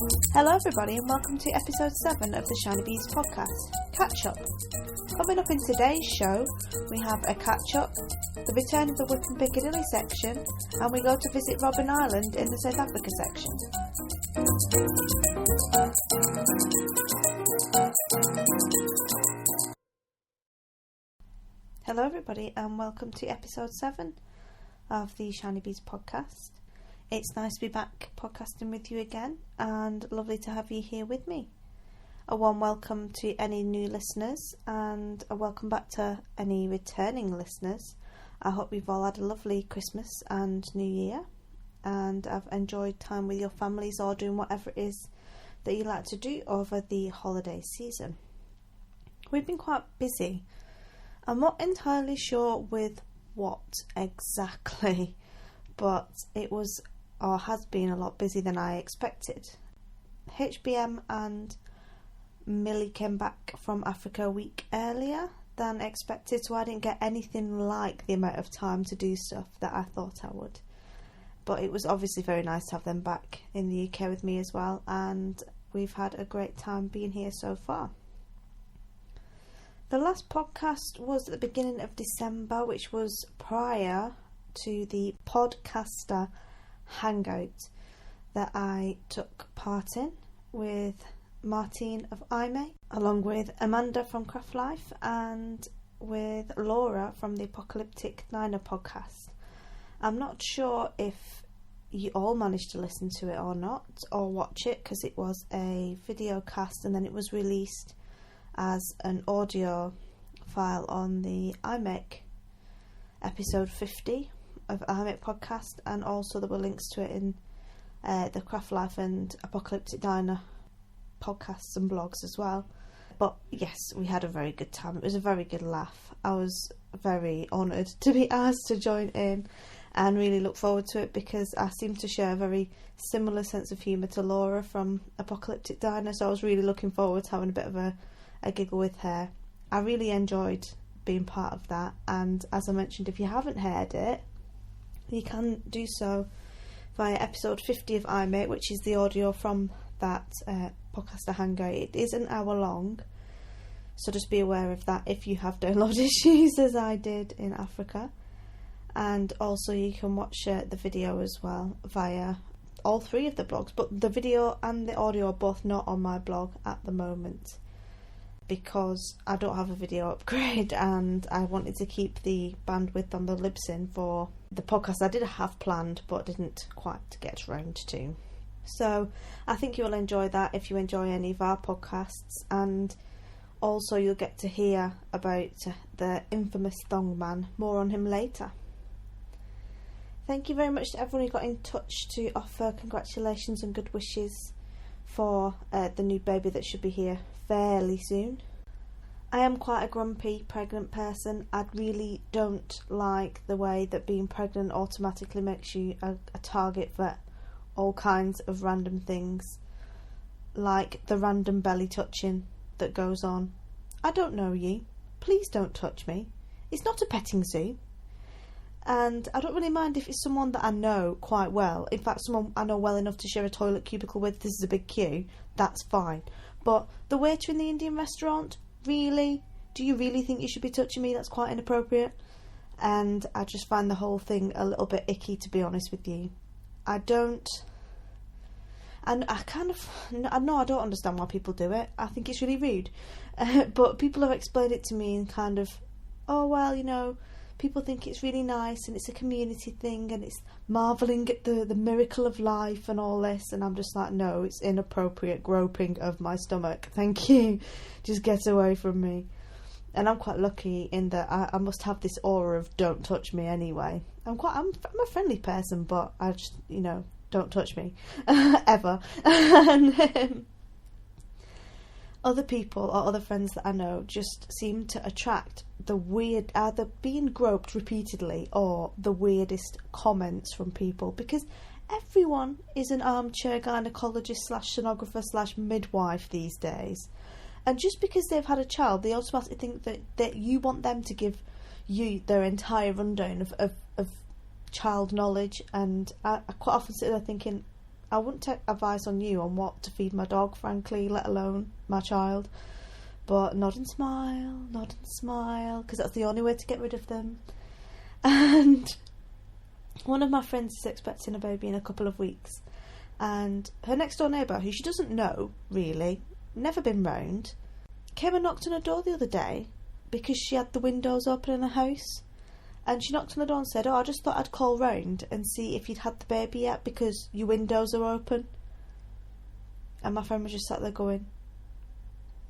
Hello everybody and welcome to episode 7 of the Shinybees podcast, Catch Up. Coming up in today's show, we have a catch up, the return of the Wippin Piccadilly section, and we go to visit Robben Island in the South Africa section. Hello everybody and welcome to episode 7 of the Shinybees podcast. It's nice to be back podcasting with you again and lovely to have you here with me. A warm welcome to any new listeners and a welcome back to any returning listeners. I hope you've all had a lovely Christmas and New Year and have enjoyed time with your families or doing whatever it is that you like to do over the holiday season. We've been quite busy. I'm not entirely sure with what exactly, but it was or has been a lot busier than I expected. HBM and Mielie came back from Africa a week earlier than expected, so I didn't get anything like the amount of time to do stuff that I thought I would. But it was obviously very nice to have them back in the UK with me as well, and we've had a great time being here so far. The last podcast was at the beginning of December, which was prior to the Podcaster Hangout that I took part in with Martine of iMake, along with Amanda from Craftlife and with Laura from the Apocalyptic Diner podcast. I'm not sure if you all managed to listen to it or not, or watch it, because it was a video cast and then it was released as an audio file on the iMake episode 50 of iMake podcast, and also there were links to it in the Craftlife and Apocalyptic Diner podcasts and blogs as well. But yes, we had a very good time. It was a very good laugh. I was very honoured to be asked to join in and really look forward to it, because I seem to share a very similar sense of humour to Laura from Apocalyptic Diner, so I was really looking forward to having a bit of a giggle with her. I really enjoyed being part of that, and as I mentioned, if you haven't heard it, you can do so via episode 50 of iMake, which is the audio from that Podcaster Hangout. It is an hour long, so just be aware of that if you have download issues as I did in Africa. And also you can watch the video as well via all three of the blogs, but the video and the audio are both not on my blog at the moment, because I don't have a video upgrade and I wanted to keep the bandwidth on the Libsyn for the podcast I did have planned but didn't quite get round to. So I think you'll enjoy that if you enjoy any of our podcasts, and also you'll get to hear about the infamous Thong Man. More on him later. Thank you very much to everyone who got in touch to offer congratulations and good wishes for the new baby that should be here fairly soon. I am quite a grumpy pregnant person. I really don't like the way that being pregnant automatically makes you a target for all kinds of random things, like the random belly touching that goes on. I don't know you. Please don't touch me. It's not a petting zoo. And I don't really mind if it's someone that I know quite well. In fact, someone I know well enough to share a toilet cubicle with. This is a big queue. That's fine. But the waiter in the Indian restaurant, really? Do you really think you should be touching me? That's quite inappropriate. And I just find the whole thing a little bit icky, to be honest with you. I don't understand why people do it. I think it's really rude. But people have explained it to me in kind of, oh, well, you know, people think it's really nice and it's a community thing and it's marvelling at the miracle of life and all this, and I'm just like, no, it's inappropriate groping of my stomach. Thank you. Just get away from me. And I'm quite lucky in that I must have this aura of don't touch me anyway. I'm a friendly person, but I just, you know, don't touch me ever. And other people or other friends that I know just seem to attract the weird, either being groped repeatedly or the weirdest comments from people, because everyone is an armchair gynecologist / sonographer / midwife these days. And just because they've had a child, they automatically think that you want them to give you their entire rundown of child knowledge. And I quite often sit there thinking, I wouldn't take advice on you on what to feed my dog, frankly, let alone my child. But nod and smile, because that's the only way to get rid of them. And one of my friends is expecting a baby in a couple of weeks. And her next door neighbour, who she doesn't know, really, never been round, came and knocked on her door the other day because she had the windows open in her house. And she knocked on the door and said, I just thought I'd call round and see if you'd had the baby yet because your windows are open. And my friend was just sat there going,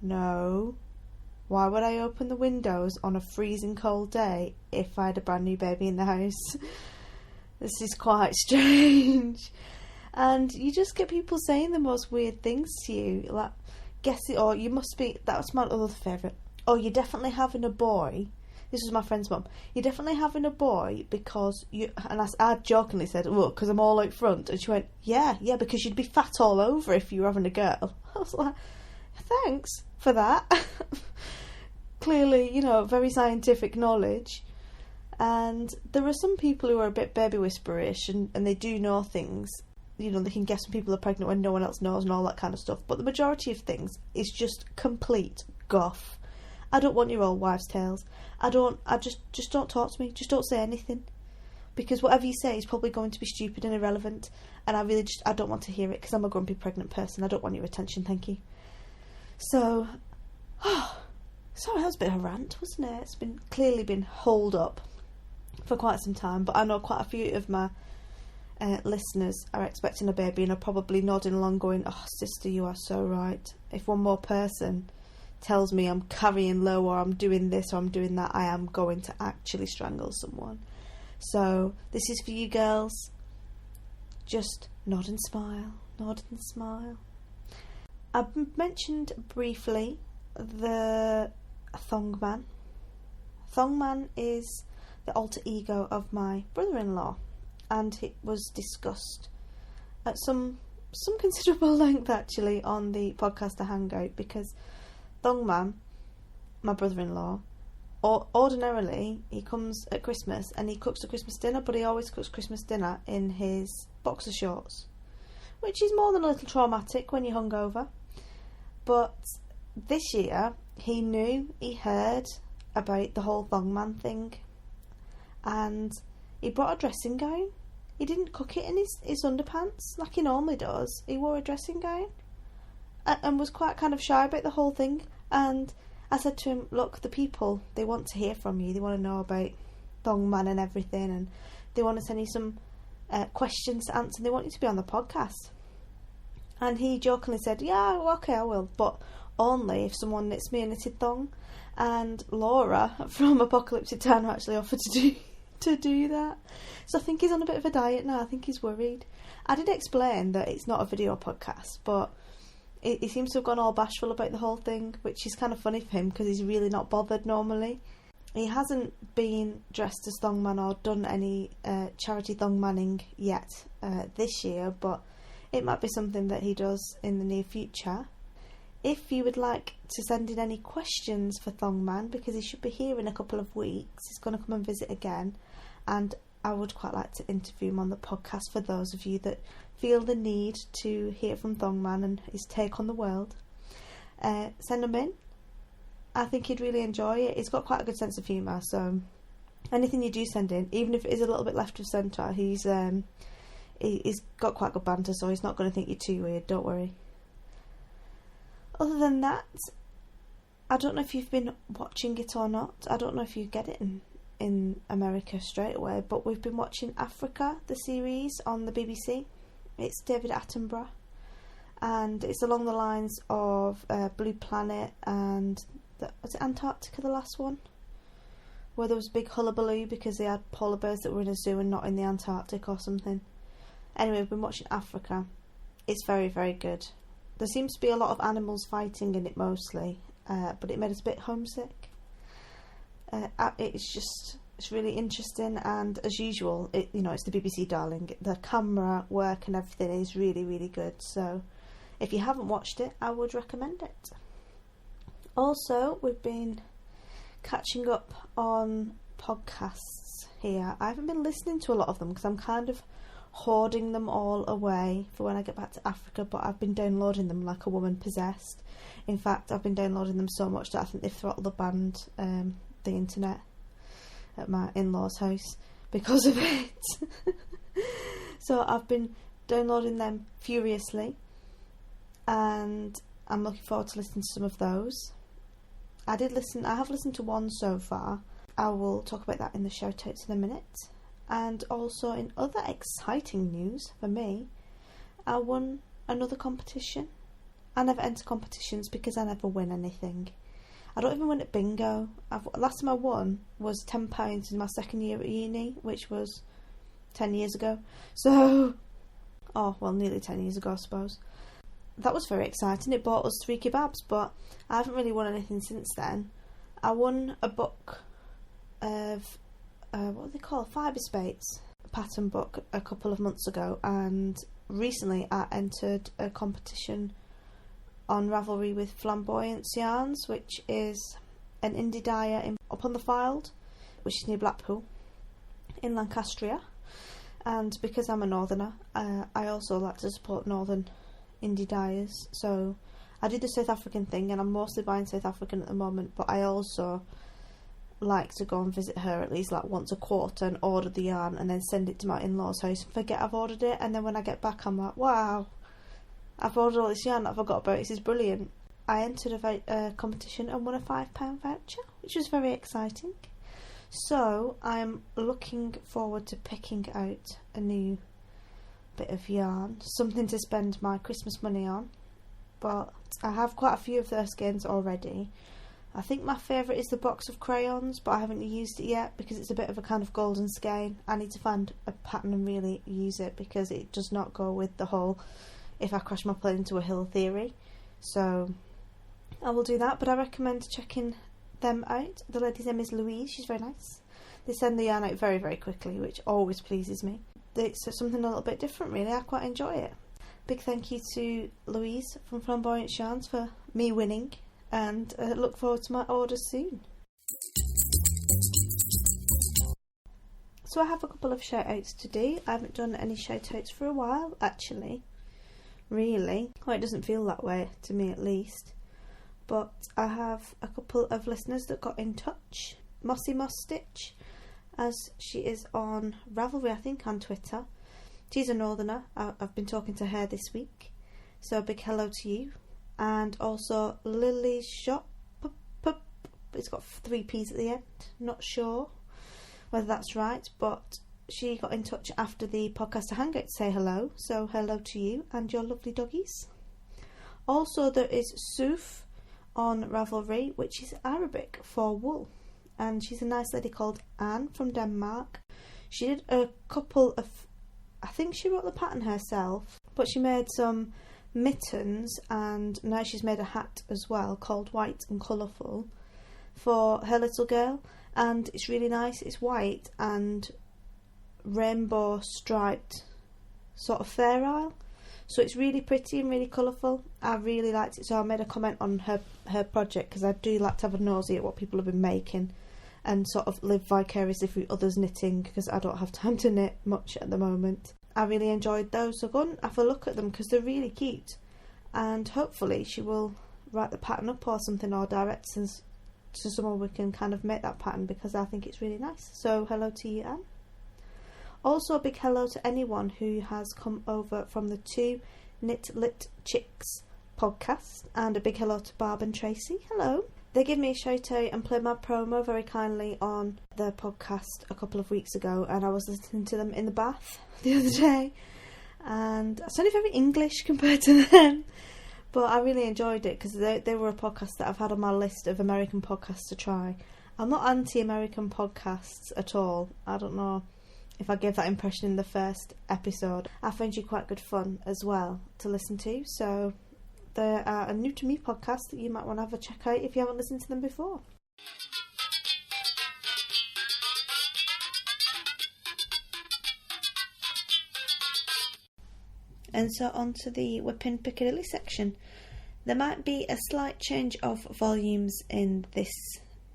no, why would I open the windows on a freezing cold day if I had a brand new baby in the house? This is quite strange. And you just get people saying the most weird things to you, like, guess it, or you must be, that's my other favourite, oh, you're definitely having a boy. This was my friend's mum. You're definitely having a boy because you... And I jokingly said, well, because I'm all out front. And she went, yeah, because you'd be fat all over if you were having a girl. I was like, thanks for that. Clearly, very scientific knowledge. And there are some people who are a bit baby whisperish and they do know things. They can guess when people are pregnant when no one else knows and all that kind of stuff. But the majority of things is just complete guff. I don't want your old wives' tales. Just don't talk to me. Just don't say anything. Because whatever you say is probably going to be stupid and irrelevant. And I don't want to hear it because I'm a grumpy pregnant person. I don't want your attention, thank you. So, sorry, that was a bit of a rant, wasn't it? It's clearly been holed up for quite some time. But I know quite a few of my listeners are expecting a baby and are probably nodding along going, oh, sister, you are so right. If one more person tells me I'm carrying low or I'm doing this or I'm doing that, I am going to actually strangle someone. So this is for you girls. Just nod and smile, nod and smile. I've mentioned briefly the Thongman. Thongman is the alter ego of my brother-in-law, and it was discussed at some considerable length actually on the Podcaster Hangout, because Thongman, my brother-in-law, ordinarily he comes at Christmas and he cooks the Christmas dinner, but he always cooks Christmas dinner in his boxer shorts, which is more than a little traumatic when you're hungover. But this year he heard about the whole Thongman thing, and he brought a dressing gown. He didn't cook it in his underpants like he normally does. He wore a dressing gown and was quite kind of shy about the whole thing. And I said to him, look, the people, they want to hear from you. They want to know about Thongman and everything, and they want to send you some questions to answer, and they want you to be on the podcast. And he jokingly said, yeah, well, okay, I will, but only if someone knits me a knitted thong. And Laura from Apocalyptic Diner actually offered to do that. So I think he's on a bit of a diet now. I think he's worried. I did explain that it's not a video podcast, but he seems to have gone all bashful about the whole thing, which is kind of funny for him because he's really not bothered normally. He hasn't been dressed as Thongman or done any charity Thongmanning yet this year, but it might be something that he does in the near future. If you would like to send in any questions for Thongman, because he should be here in a couple of weeks, he's going to come and visit again, and I would quite like to interview him on the podcast for those of you that feel the need to hear from Thongman and his take on the world. Send them in. I think he'd really enjoy it. He's got quite a good sense of humour, so anything you do send in, even if it is a little bit left of centre, he's got quite good banter, so he's not going to think you're too weird, don't worry. Other than that, I don't know if you've been watching it or not. I don't know if you get it in America straight away, but we've been watching Africa, the series on the BBC. It's David Attenborough, and it's along the lines of Blue Planet and was it Antarctica, the last one, where there was a big hullabaloo because they had polar bears that were in a zoo and not in the Antarctic or something. Anyway, we've been watching Africa. It's very, very good. There seems to be a lot of animals fighting in it mostly, but it made us a bit homesick. It's really interesting, and as usual, it's the BBC darling. The camera work and everything is really, really good. So if you haven't watched it, I would recommend it. Also, we've been catching up on podcasts here. I haven't been listening to a lot of them because I'm kind of hoarding them all away for when I get back to Africa, but I've been downloading them like a woman possessed. In fact, I've been downloading them so much that I think they've throttled or banned the internet at my in-laws' house because of it. So I've been downloading them furiously, and I'm looking forward to listening to some of those. I have listened to one so far. I will talk about that in the shout-outs in a minute. And also in other exciting news for me, I won another competition. I never enter competitions because I never win anything. I don't even win at bingo. Last time I won was £10 in my second year at uni, which was 10 years ago. So, nearly 10 years ago, I suppose. That was very exciting. It bought us 3 kebabs, but I haven't really won anything since then. I won a book of, what are they called? Fibres pattern book a couple of months ago, and recently I entered a competition on Ravelry with Flamboyant Yarns, which is an indie dyer up on the Fylde, which is near Blackpool in Lancashire. And because I'm a northerner, I also like to support northern indie dyers, so I do the South African thing, and I'm mostly buying South African at the moment, but I also like to go and visit her at least like once a quarter and order the yarn and then send it to my in-laws' house and forget I've ordered it, and then when I get back I'm like, wow, I've ordered all this yarn that I forgot about, this is brilliant. I entered a competition and won a £5 voucher, which was very exciting. So I'm looking forward to picking out a new bit of yarn, something to spend my Christmas money on. But I have quite a few of those skeins already. I think my favourite is the box of crayons, but I haven't used it yet because it's a bit of a kind of golden skein. I need to find a pattern and really use it because it does not go with the whole if I crash my plane into a hill theory. So I will do that, but I recommend checking them out. The lady's name is Louise, she's very nice. They send the yarn out very, very quickly, which always pleases me. It's something a little bit different, really. I quite enjoy it. Big thank you to Louise from Flamboyant Yarns for me winning, and look forward to my orders soon. So I have a couple of shout outs to do. I haven't done any shout outs for a while, actually. Really. Well, it doesn't feel that way, to me at least. But I have a couple of listeners that got in touch. Mossy Moss Stitch, as she is on Ravelry, I think, on Twitter. She's a northerner. I've been talking to her this week, so a big hello to you. And also Lily's Shop, it's got 3 P's at the end, not sure whether that's right, but she got in touch after the Podcaster Hangout to say hello, so hello to you and your lovely doggies. Also there is Suuf on Ravelry, which is Arabic for wool, and she's a nice lady called Anne from Denmark. She did a couple of, I think she wrote the pattern herself, but she made some mittens, and now she's made a hat as well called White and Colourful for her little girl, and it's really nice. It's white and rainbow striped sort of fair isle, so it's really pretty and really colourful. I really liked it, so I made a comment on her project because I do like to have a nosy at what people have been making and sort of live vicariously through others' knitting, because I don't have time to knit much at the moment. I really enjoyed those, so go and have a look at them because they're really cute, and hopefully she will write the pattern up or something, or direct us to someone we can kind of make that pattern, because I think it's really nice. So hello to you, Anne. Also a big hello to anyone who has come over from the 2 Knit Lit Chicks podcast, and a big hello to Barb and Tracy. Hello. They gave me a shout out and played my promo very kindly on the podcast a couple of weeks ago, and I was listening to them in the bath the other day, and I sounded very English compared to them, but I really enjoyed it because they were a podcast that I've had on my list of American podcasts to try. I'm not anti-American podcasts at all. I don't know if I gave that impression in the first episode. I found you quite good fun as well to listen to, so they are a new to me podcast that you might want to have a check out if you haven't listened to them before. And so on to the Wippin Piccadilly section. There might be a slight change of volumes in this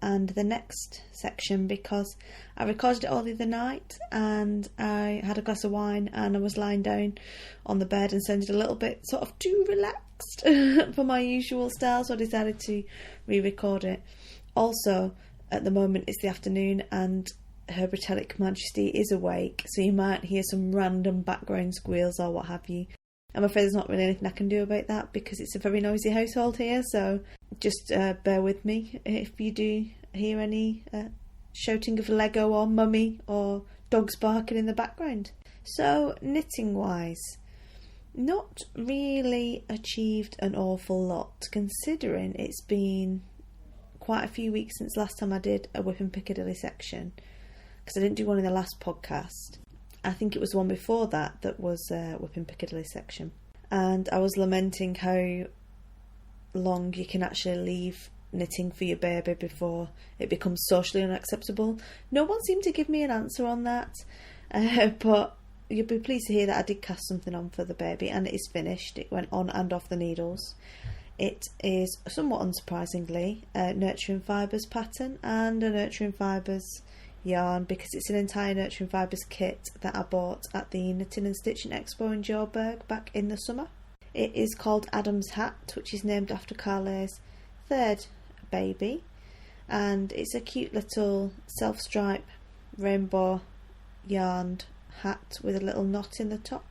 and the next section because I recorded it all the other night and I had a glass of wine and I was lying down on the bed and sounded a little bit sort of too relaxed for my usual style, so I decided to re-record it. Also, at the moment it's the afternoon and Her Britannic Majesty is awake, so you might hear some random background squeals or what have you. I'm afraid there's not really anything I can do about that because it's a very noisy household here, so just bear with me if you do hear any shouting of Lego or Mummy or dogs barking in the background. So, knitting wise, not really achieved an awful lot considering it's been quite a few weeks since last time I did a Wippin Piccadilly section, because I didn't do one in the last podcast. I think it was one before that was a Wippin Piccadilly section, and I was lamenting how long you can actually leave knitting for your baby before it becomes socially unacceptable. No one seemed to give me an answer on that, but you'll be pleased to hear that I did cast something on for the baby and it is finished. It went on and off the needles. It is, somewhat unsurprisingly, a Nurturing Fibres pattern and a Nurturing Fibres yarn, because it's an entire Nurturing Fibres kit that I bought at the Knitting and Stitching Expo in Joburg back in the summer. It is called Adam's Hat, which is named after Carly's third baby, and it's a cute little self-stripe rainbow yarned hat with a little knot in the top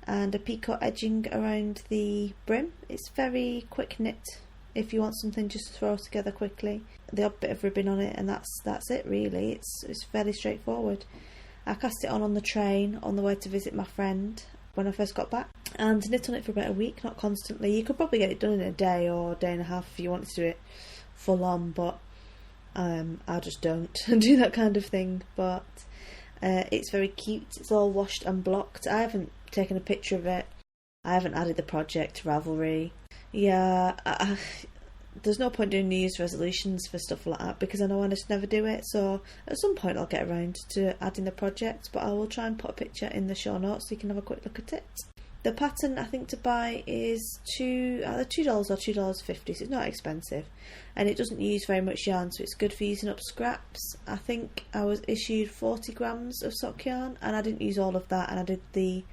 and a picot edging around the brim. It's very quick knit if you want something just to throw together quickly. The odd bit of ribbon on it, and that's it really. It's fairly straightforward. I cast it on the train on the way to visit my friend when I first got back, and knit on it for about a week, not constantly. You could probably get it done in a day or a day and a half if you wanted to do it full on, but I just don't do that kind of thing. But it's very cute. It's all washed and blocked. I haven't taken a picture of it. I haven't added the project to Ravelry. Yeah, there's no point doing New Year's resolutions for stuff like that because I know I just never do it. So at some point I'll get around to adding the project, but I will try and put a picture in the show notes so you can have a quick look at it. The pattern I think to buy is either $2 or $2.50, so it's not expensive, and it doesn't use very much yarn, so it's good for using up scraps. I think I was issued 40 grams of sock yarn and I didn't use all of that, and I did the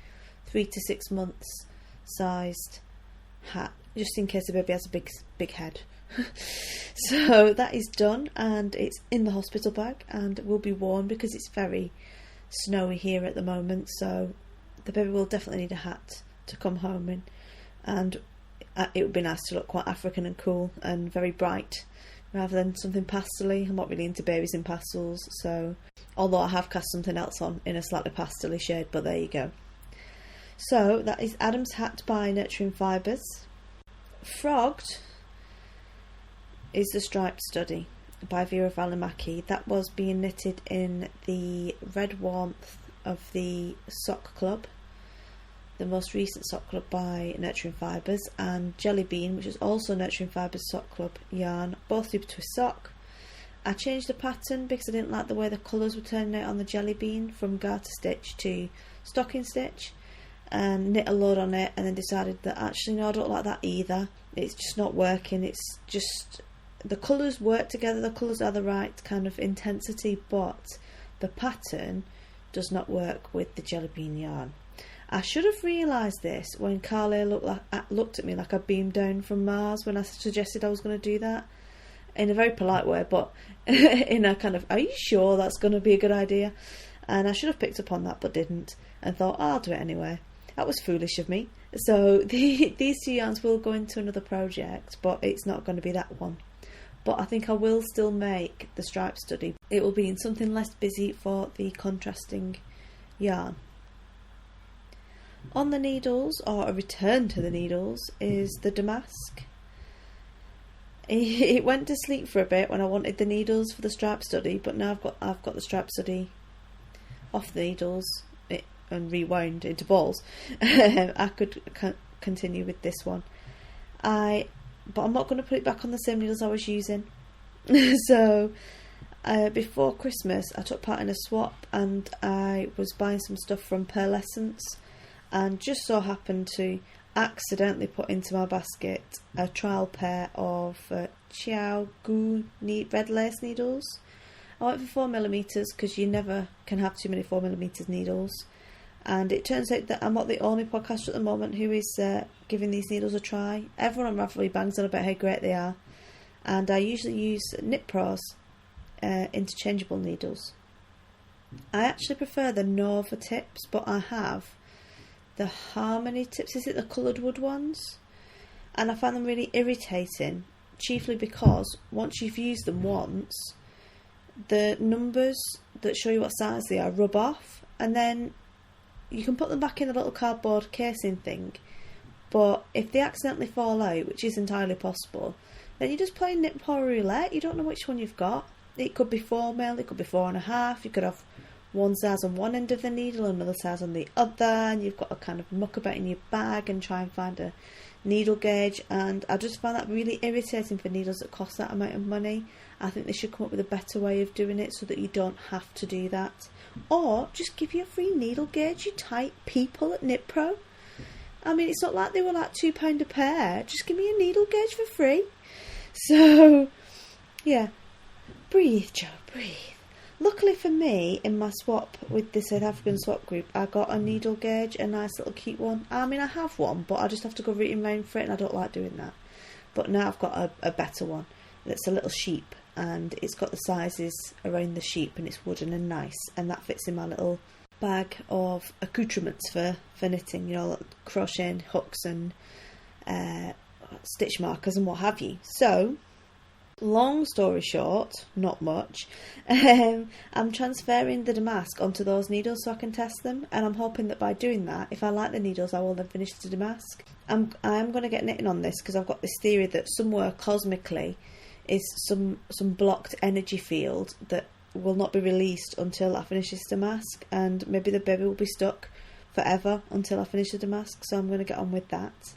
3 to 6 months sized hat just in case the baby has a big head. So that is done and it's in the hospital bag and will be worn because it's very snowy here at the moment, so the baby will definitely need a hat to come home in, and it would be nice to look quite African and cool and very bright rather than something pastel-y. I'm not really into babies in pastels, so although I have cast something else on in a slightly pastel-y shade, but there you go. So that is Adam's Hat by Nurturing Fibres. Frogged is the Striped Study by Veera Valimaki. That was being knitted in the red warmth of the sock club, the most recent sock club by Nurturing Fibres, and Jelly Bean, which is also Nurturing Fibres sock club yarn, both super twist sock. I changed the pattern because I didn't like the way the colours were turning out on the Jelly Bean from garter stitch to stocking stitch, and knit a load on it and then decided that actually no, I don't like that either. It's just not working. It's just the colours work together, the colours are the right kind of intensity, but the pattern does not work with the Jelly Bean yarn. I should have realised this when Carly looked at me like I beamed down from Mars when I suggested I was going to do that, in a very polite way, but in a kind of, are you sure that's going to be a good idea? And I should have picked up on that but didn't, and thought, oh, I'll do it anyway. That was foolish of me. So these two yarns will go into another project, but it's not going to be that one. But I think I will still make the Striped Study. It will be in something less busy for the contrasting yarn. On the needles, or a return to the needles, is the Damask. It went to sleep for a bit when I wanted the needles for the Striped Study, but now I've got the Striped Study off the needles and rewound into balls. I could continue with this one. But I'm not going to put it back on the same needles I was using. So before Christmas I took part in a swap and I was buying some stuff from Pearlessence, and just so happened to accidentally put into my basket a trial pair of Chiaogoo Red Lace needles, I went for 4mm because you never can have too many 4mm needles. And it turns out that I'm not the only podcaster at the moment who is giving these needles a try. Everyone on Ravelry bangs on about how great they are. And I usually use Knit Pro's interchangeable needles. I actually prefer the Nova tips, but I have the Harmony tips. Is it the coloured wood ones? And I find them really irritating, chiefly because once you've used them once, the numbers that show you what size they are rub off, and then you can put them back in a little cardboard casing thing, but if they accidentally fall out, which is entirely possible, then you're just playing knit paw roulette. You don't know which one you've got. It could be 4mm, it could be 4.5. You could have one size on one end of the needle, another size on the other, and you've got to kind of muck about in your bag and try and find a needle gauge. And I just find that really irritating for needles that cost that amount of money. I think they should come up with a better way of doing it so that you don't have to do that. Or just give you a free needle gauge, you tight people at Knit Pro. I mean, it's not like they were like £2 a pair. Just give me a needle gauge for free. So, yeah. Breathe, Joe, breathe. Luckily for me, in my swap with the South African swap group, I got a needle gauge, a nice little cute one. I mean, I have one, but I just have to go rooting round for it, and I don't like doing that. But now I've got a better one. That's a little sheep, and it's got the sizes around the sheep, and it's wooden and nice, and that fits in my little bag of accoutrements for knitting, you know, like crocheting, hooks and stitch markers and what have you. So, long story short, not much, I'm transferring the Damask onto those needles so I can test them, and I'm hoping that by doing that, if I like the needles, I will then finish the Damask. I am going to get knitting on this because I've got this theory that somewhere cosmically is some blocked energy field that will not be released until I finish this Damask, and maybe the baby will be stuck forever until I finish the Damask, so I'm going to get on with that.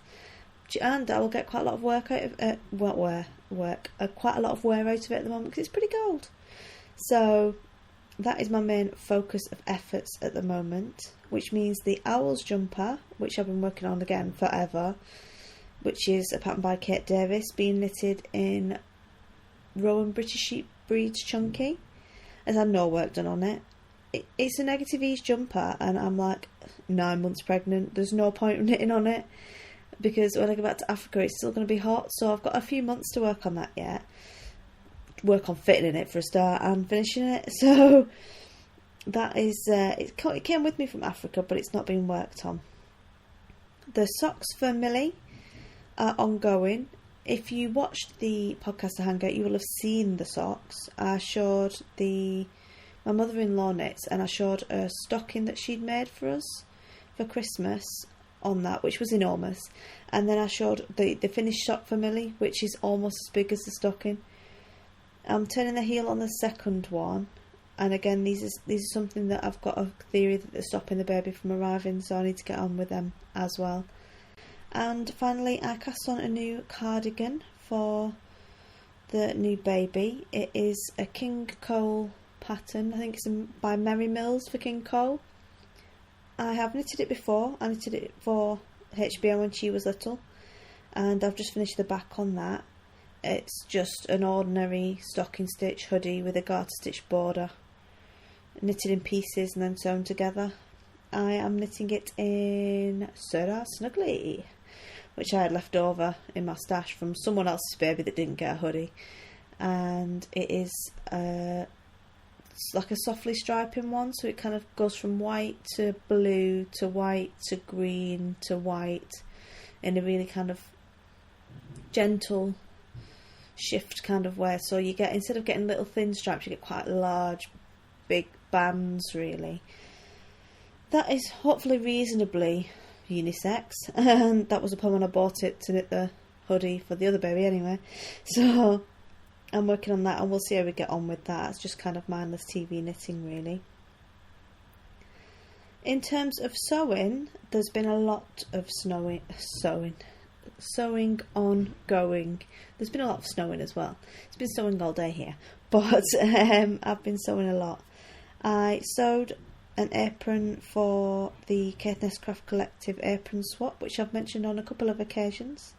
And I will get quite a lot of work out of it, quite a lot of wear out of it at the moment because it's pretty gold. So that is my main focus of efforts at the moment, which means the Owls jumper, which I've been working on again forever, which is a pattern by Kate Davis, being knitted in Rowan British Sheep Breeds Chunky, as I had no work done on it. It's a negative ease jumper, and I'm like 9 months pregnant. There's no point in knitting on it, because when I go back to Africa it's still going to be hot, so I've got a few months to work on that yet. Work on fitting in it for a start and finishing it. So that is, it came with me from Africa, but it's not been worked on. The socks for Mielie are ongoing. If you watched the Podcaster Hangout, you will have seen the socks. I showed my mother-in-law knits, and I showed a stocking that she'd made for us for Christmas on that, which was enormous. And then I showed the finished sock for Mielie, which is almost as big as the stocking. I'm turning the heel on the second one, and again, these are something that I've got a theory that they're stopping the baby from arriving, so I need to get on with them as well. And finally, I cast on a new cardigan for the new baby. It is a King Cole pattern. I think it's by Merry Mills for King Cole. I have knitted it before. I knitted it for HBO when she was little, and I've just finished the back on that. It's just an ordinary stocking stitch hoodie with a garter stitch border, knitted in pieces and then sewn together. I am knitting it in Surah Snuggly, which I had left over in my stash from someone else's baby that didn't get a hoodie, and it is it's like a softly striping one, so it kind of goes from white to blue to white to green to white in a really kind of gentle shift kind of way. So you get, instead of getting little thin stripes, you get quite large big bands really. That is hopefully reasonably unisex, and that was the plan when I bought it to knit the hoodie for the other baby anyway. So I'm working on that, and we'll see how we get on with that. It's just kind of mindless TV knitting really. In terms of sewing, there's been a lot of sewing ongoing. There's been a lot of snowing as well. It's been snowing all day here, but I've been sewing a lot. I sewed an apron for the Caithness Craft Collective apron swap, which I've mentioned on a couple of occasions.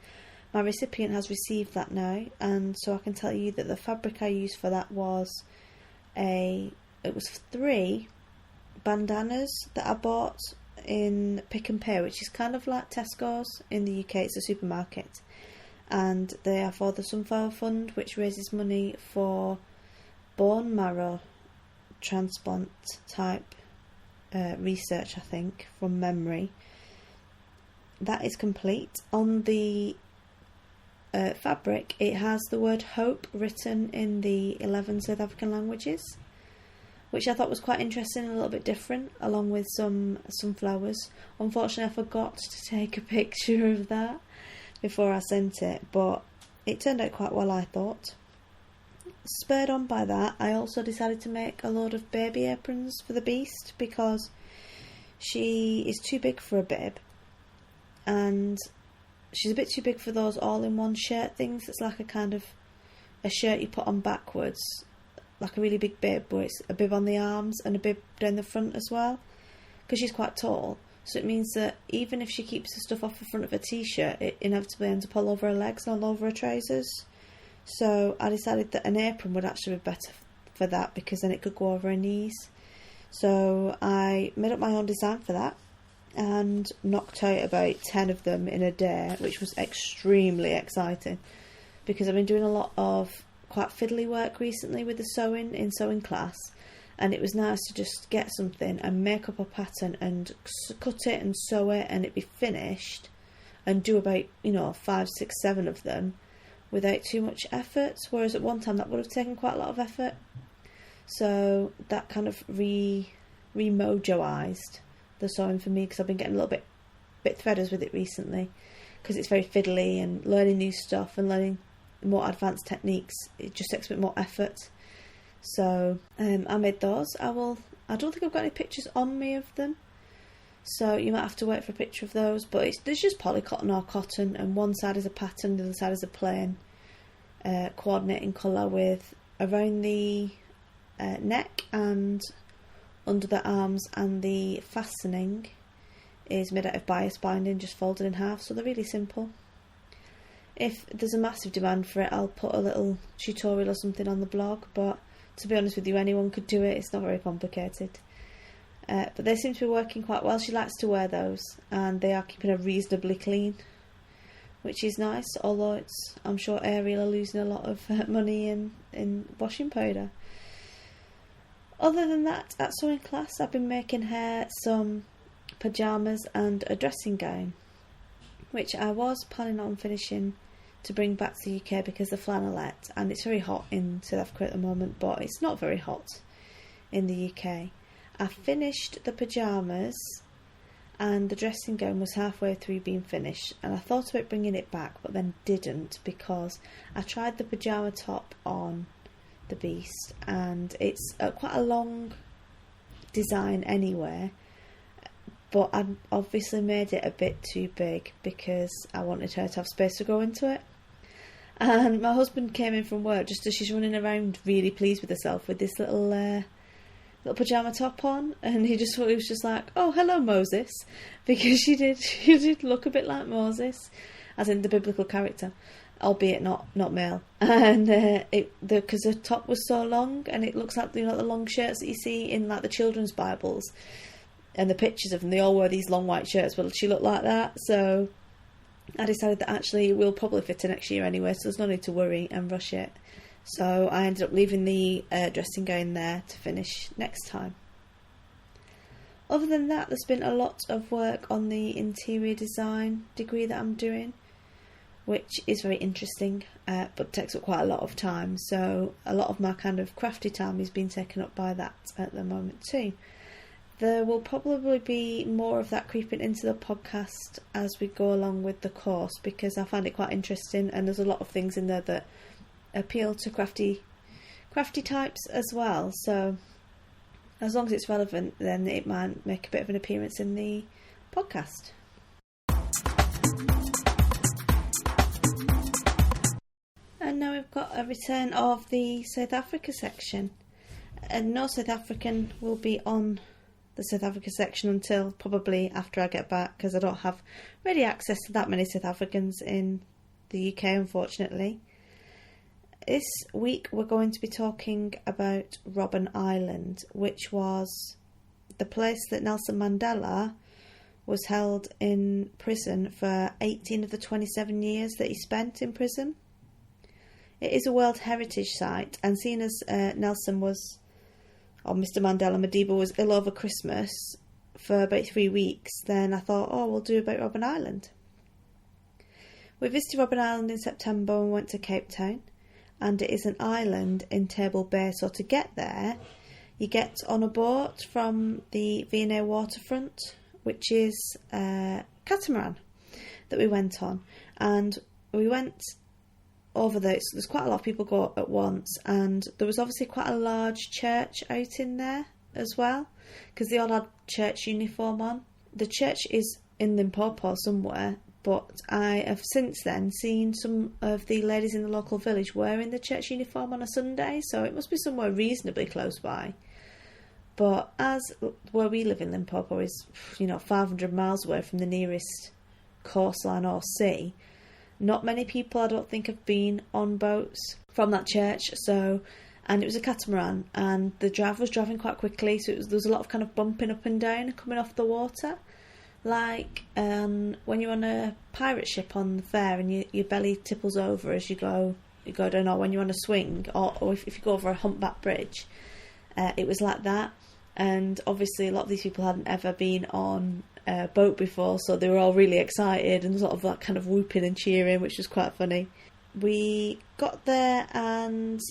My recipient has received that now, and so I can tell you that the fabric I used for that was it was 3 bandanas that I bought in Pick and Pay, which is kind of like Tesco's in the UK. It's a supermarket, and they are for the Sunflower Fund, which raises money for bone marrow transplant type research, I think, from memory. That is complete. On the fabric, it has the word hope written in the 11 South African languages, which I thought was quite interesting and a little bit different, along with some flowers. Unfortunately, I forgot to take a picture of that before I sent it, but it turned out quite well, I thought. Spurred on by that, I also decided to make a load of baby aprons for the beast, because she is too big for a bib, and she's a bit too big for those all-in-one shirt things. It's like a kind of a shirt you put on backwards, like a really big bib, but it's a bib on the arms and a bib down the front as well, because she's quite tall. So it means that even if she keeps the stuff off the front of her t-shirt, it inevitably ends up all over her legs and all over her trousers. So I decided that an apron would actually be better for that, because then it could go over her knees. So I made up my own design for that and knocked out about 10 of them in a day, which was extremely exciting, because I've been doing a lot of quite fiddly work recently with the sewing in sewing class, and it was nice to just get something and make up a pattern and cut it and sew it and it be finished, and do about 5, 6, 7 of them without too much effort, whereas at one time that would have taken quite a lot of effort. So that kind of re-mojoised the sewing for me, because I've been getting a little bit threaders with it recently, because it's very fiddly, and learning new stuff and learning more advanced techniques, it just takes a bit more effort. So I made those. I don't think I've got any pictures on me of them, so you might have to wait for a picture of those, but there's just polycotton or cotton, and one side is a pattern, the other side is a plain coordinating colour, with around the neck and under the arms, and the fastening is made out of bias binding, just folded in half, so they're really simple. If there's a massive demand for it, I'll put a little tutorial or something on the blog, but to be honest with you, anyone could do it. It's not very complicated. But they seem to be working quite well. She likes to wear those, and they are keeping her reasonably clean, which is nice, although I'm sure Ariel are losing a lot of money in washing powder. Other than that, at sewing class, I've been making her some pyjamas and a dressing gown, which I was planning on finishing to bring back to the UK because of flannelette, and it's very hot in South Africa at the moment, but it's not very hot in the UK. I finished the pyjamas, and the dressing gown was halfway through being finished, and I thought about bringing it back, but then didn't, because I tried the pyjama top on the beast, and it's quite a long design anyway, but I obviously made it a bit too big because I wanted her to have space to go into it. And my husband came in from work just as she's running around really pleased with herself with this little pyjama top on, and he was just like, "Oh, hello Moses," because she did look a bit like Moses, as in the biblical character, albeit not male. And because the top was so long, and it looks like the long shirts that you see in like the children's Bibles, and the pictures of them, they all wear these long white shirts. Well, she looked like that, so I decided that actually it will probably fit her next year anyway, so there's no need to worry and rush it. So I ended up leaving the dressing gown there to finish next time. Other than that, there's been a lot of work on the interior design degree that I'm doing, which is very interesting, but takes up quite a lot of time. So a lot of my kind of crafty time is being taken up by that at the moment too. There will probably be more of that creeping into the podcast as we go along with the course, because I find it quite interesting, and there's a lot of things in there that appeal to crafty types as well. So as long as it's relevant, then it might make a bit of an appearance in the podcast. And now we've got a return of the South Africa section, and no South African will be on the South Africa section until probably after I get back, because I don't have ready access to that many South Africans in the UK, unfortunately. This week we're going to be talking about Robben Island, which was the place that Nelson Mandela was held in prison for 18 of the 27 years that he spent in prison. It is a World Heritage Site, and seeing as Mr. Mandela Madiba was ill over Christmas for about 3 weeks, then I thought, we'll do about Robben Island. We visited Robben Island in September and went to Cape Town, and it is an island in Table Bay, so to get there you get on a boat from the V&A waterfront, which is a catamaran that we went on, and we went over there. So there's quite a lot of people go at once, and there was obviously quite a large church out in there as well, because they all had church uniform on. The church is in Limpopo somewhere, but I have since then seen some of the ladies in the local village wearing the church uniform on a Sunday, so it must be somewhere reasonably close by. But as where we live in Limpopo is, 500 miles away from the nearest coastline or sea, not many people, I don't think, have been on boats from that church. And it was a catamaran, and the driver was driving quite quickly, so there was a lot of kind of bumping up and down coming off the water. Like when you're on a pirate ship on the fair and your belly tipples over as you go down, or when you're on a swing, or if you go over a humpback bridge, it was like that. And obviously a lot of these people hadn't ever been on a boat before, so they were all really excited and sort of that kind of whooping and cheering, which was quite funny. We got there and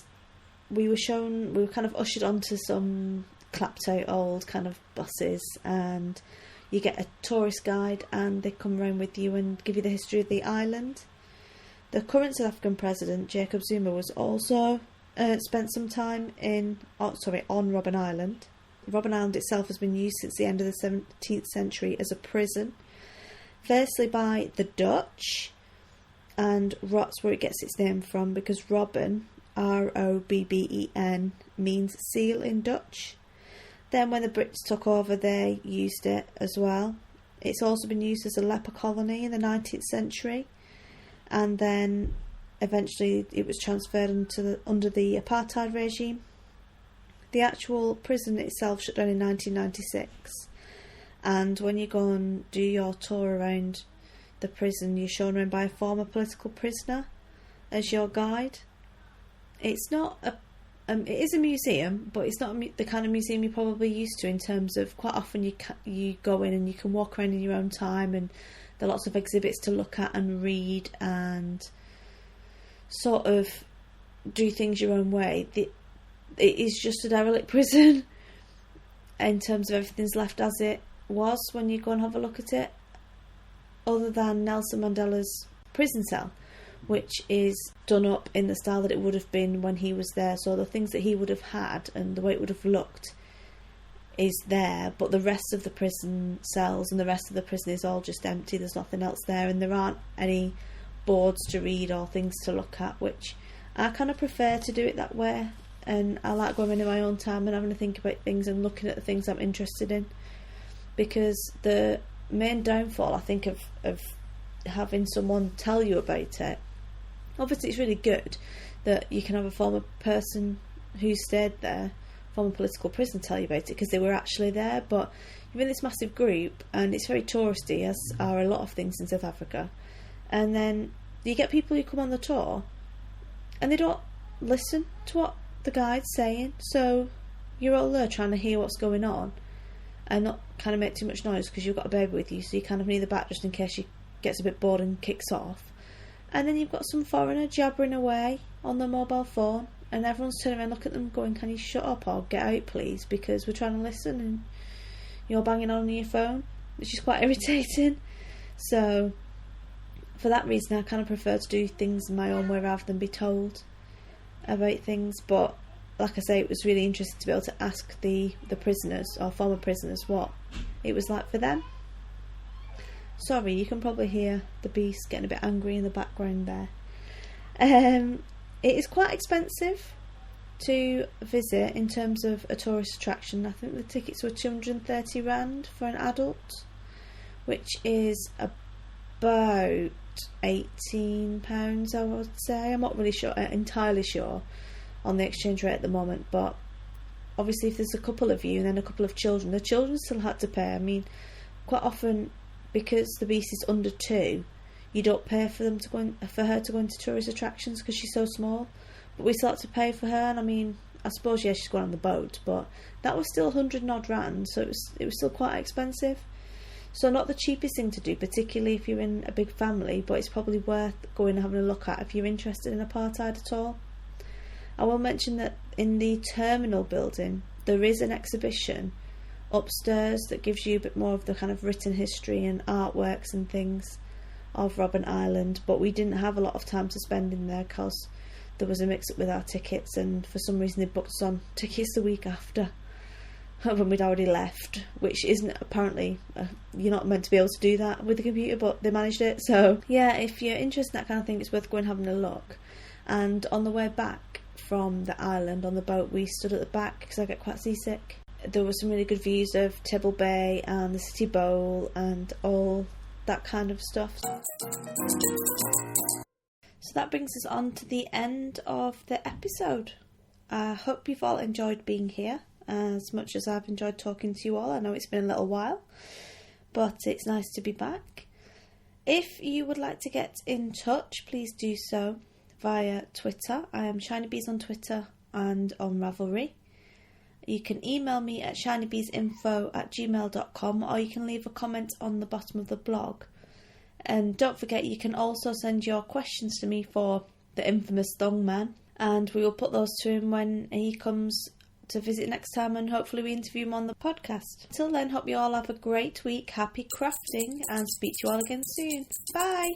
we were kind of ushered onto some clapped out old kind of buses, and you get a tourist guide and they come around with you and give you the history of the island. The current South African president, Jacob Zuma, was also spent some time on Robben Island. Robben Island itself has been used since the end of the 17th century as a prison, firstly by the Dutch, and that's where it gets its name from, because Robben, R-O-B-B-E-N, means seal in Dutch. Then when the Brits took over, they used it as well. It's also been used as a leper colony in the 19th century, and then eventually it was transferred under the apartheid regime. The actual prison itself shut down in 1996, and when you go and do your tour around the prison, you're shown around by a former political prisoner as your guide. It's not it is a museum, but it's not the kind of museum you're probably used to, in terms of quite often you go in and you can walk around in your own time, and there are lots of exhibits to look at and read and sort of do things your own way. It is just a derelict prison in terms of everything's left as it was when you go and have a look at it, other than Nelson Mandela's prison cell, which is done up in the style that it would have been when he was there. So the things that he would have had and the way it would have looked is there, but the rest of the prison cells and the rest of the prison is all just empty. There's nothing else there, and there aren't any boards to read or things to look at, which I kind of prefer to do it that way. And I like going in my own time and having to think about things and looking at the things I'm interested in, because the main downfall, I think, of having someone tell you about it, obviously it's really good that you can have a former person who stayed there, former political prisoner, tell you about it because they were actually there, but you're in this massive group and it's very touristy, as are a lot of things in South Africa, and then you get people who come on the tour and they don't listen to what the guide's saying, so you're all there trying to hear what's going on and not kind of make too much noise because you've got a baby with you, so you kind of need the back just in case she gets a bit bored and kicks off. And then you've got some foreigner jabbering away on their mobile phone, and everyone's turning around looking at them going, can you shut up or get out please, because we're trying to listen and you're banging on your phone, which is quite irritating. So for that reason I kind of prefer to do things in my own way rather than be told about things. But like I say, it was really interesting to be able to ask the prisoners or former prisoners what it was like for them. Sorry, you can probably hear the beast getting a bit angry in the background there. It is quite expensive to visit in terms of a tourist attraction. I think the tickets were 230 Rand for an adult, which is about £18, I would say. I'm not really entirely sure on the exchange rate at the moment, but obviously if there's a couple of you and then a couple of children, the children still had to pay. I mean, quite often, because the beast is under 2, you don't pay for her to go into tourist attractions because she's so small, but we still had to pay for her. And I mean, I suppose she's going on the boat, but that was still 100 and odd rand, so it was still quite expensive. So not the cheapest thing to do, particularly if you're in a big family, but it's probably worth going and having a look at if you're interested in apartheid at all. I will mention that in the terminal building there is an exhibition upstairs that gives you a bit more of the kind of written history and artworks and things of Robben Island, but we didn't have a lot of time to spend in there because there was a mix-up with our tickets, and for some reason they booked us on tickets the week after when we'd already left, which isn't apparently, you're not meant to be able to do that with the computer, but they managed it. So yeah, if you're interested in that kind of thing, it's worth going and having a look. And on the way back from the island on the boat, we stood at the back because I get quite seasick. There were some really good views of Table Bay and the City Bowl and all that kind of stuff. So that brings us on to the end of the episode. I hope you've all enjoyed being here as much as I've enjoyed talking to you all. I know it's been a little while, but it's nice to be back. If you would like to get in touch, please do so via Twitter. I am Shinybees on Twitter and on Ravelry. You can email me at shinybeesinfo@gmail.com, or you can leave a comment on the bottom of the blog. And don't forget, you can also send your questions to me for the infamous Thong Man, and we will put those to him when he comes to visit next time, and hopefully we interview him on the podcast. Until then, hope you all have a great week, happy crafting, and speak to you all again soon. Bye!